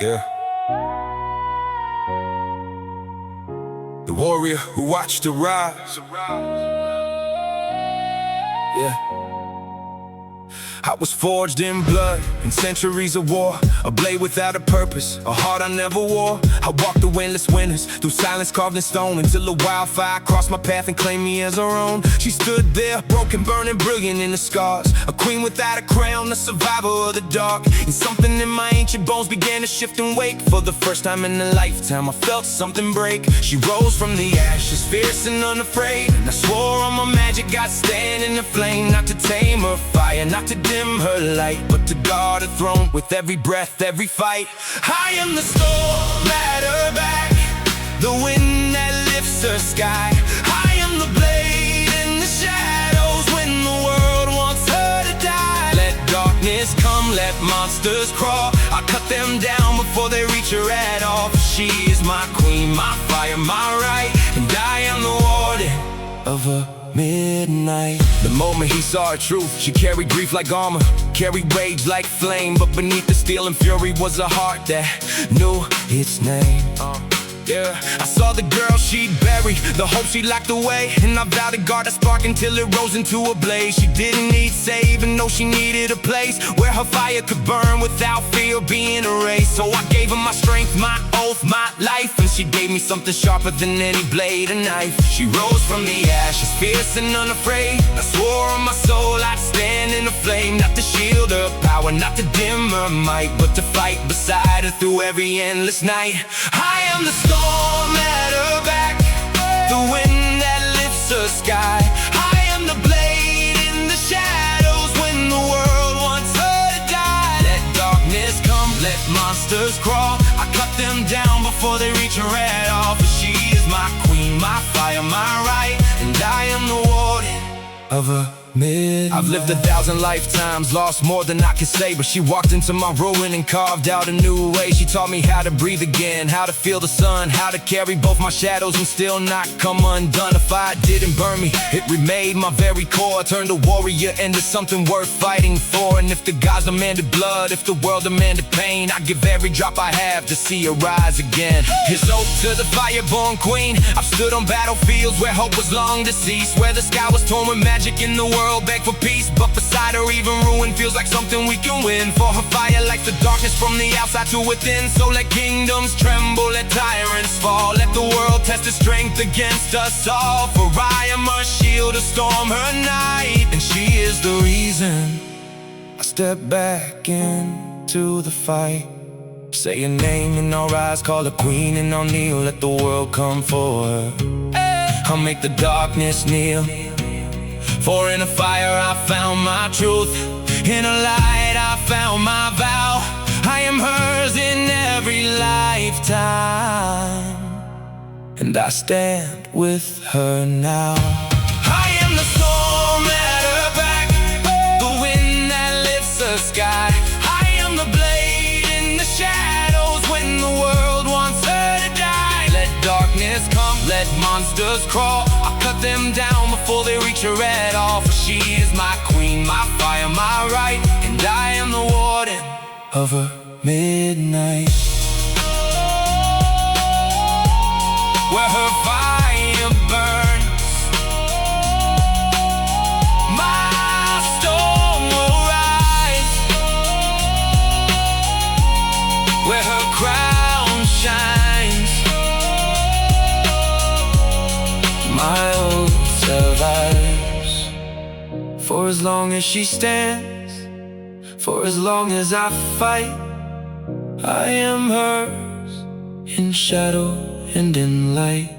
Yeah. The warrior who watched the rise. Yeah. I was forged in blood, in centuries of war. A blade without a purpose, a heart I never wore. I walked the windless winters, through silence carved in stone, until a wildfire crossed my path and claimed me as her own. She stood there, broken, burning, brilliant in the scars. A queen without a crown, a survivor of the dark. And something in my ancient bones began to shift and wake. For the first time in a lifetime, I felt something break. She rose from the ashes, fierce and unafraid. And I swore on my magic, I'd stand in the flame. Not to tame her fire, not to dim her light, but to guard her throne with every breath, every fight. I am the storm at her back, the wind that lifts her sky. I am the blade in the shadows when the world wants her to die. Let darkness come, let monsters crawl. I cut them down before they reach her at all. For she is my queen, my fire, my right, and I am the warden of her midnight. The moment he saw her truth, she carried grief like armor, carried rage like flame. But beneath the steel and fury was a heart that knew its name. Yeah, I saw the girl she'd buried, the hope she locked away, and I vowed to guard that spark until it rose into a blaze. She didn't need saving, no, she needed a place where her fire could burn without fear of being erased. So I gave her my strength, my oath, my life, and she gave me something sharper than any blade or knife. She rose from the ashes, fierce and unafraid. I swore on my soul I'd stand in the flame, not to shield her power, not to dim her might, but to fight beside her through every endless night. I am the storm at her back, the wind that lifts her sky. I am the blade in the shadows when the world wants her to die. Let darkness come, let monsters crawl. I cut them down before they reach her at all. For she is my queen, my fire, my right, and I am the warden of her midnight. I've lived 1,000 lifetimes, lost more than I could say, but she walked into my ruin and carved out a new way. She taught me how to breathe again, how to feel the sun, how to carry both my shadows and still not come undone. If fire didn't burn me, it remade my very core, turned a warrior into something worth fighting for. And if the gods demanded blood, if the world demanded pain, I'd give every drop I have to see her rise again. Here's hope to the fire-born queen. I've stood on battlefields where hope was long deceased, where the sky was torn with magic in the world beg for peace, but beside her even ruin feels like something we can win. For her fire lights the darkness from the outside to within. So let kingdoms tremble, let tyrants fall, let the world test its strength against us all. For I am her shield to storm her night, and she is the reason I step back into the fight. Say her name and I'll rise, call her queen and I'll kneel. Let the world come for her, I'll make the darkness kneel. For in a fire I found my truth, in a light I found my vow. I am hers in every lifetime, and I stand with her now. I am the storm at her back, the wind that lifts the sky. I am the blade in the shadows when the world wants her to die. Let darkness come, let monsters crawl. I cut them down before they reach her at all. For she is my queen, my fire, my right, and I am the warden of her midnight. Where her fire burns, my storm will rise. Where her crown shines, my oath survives. For as long as she stands, for as long as I fight, I am hers in shadow and in light.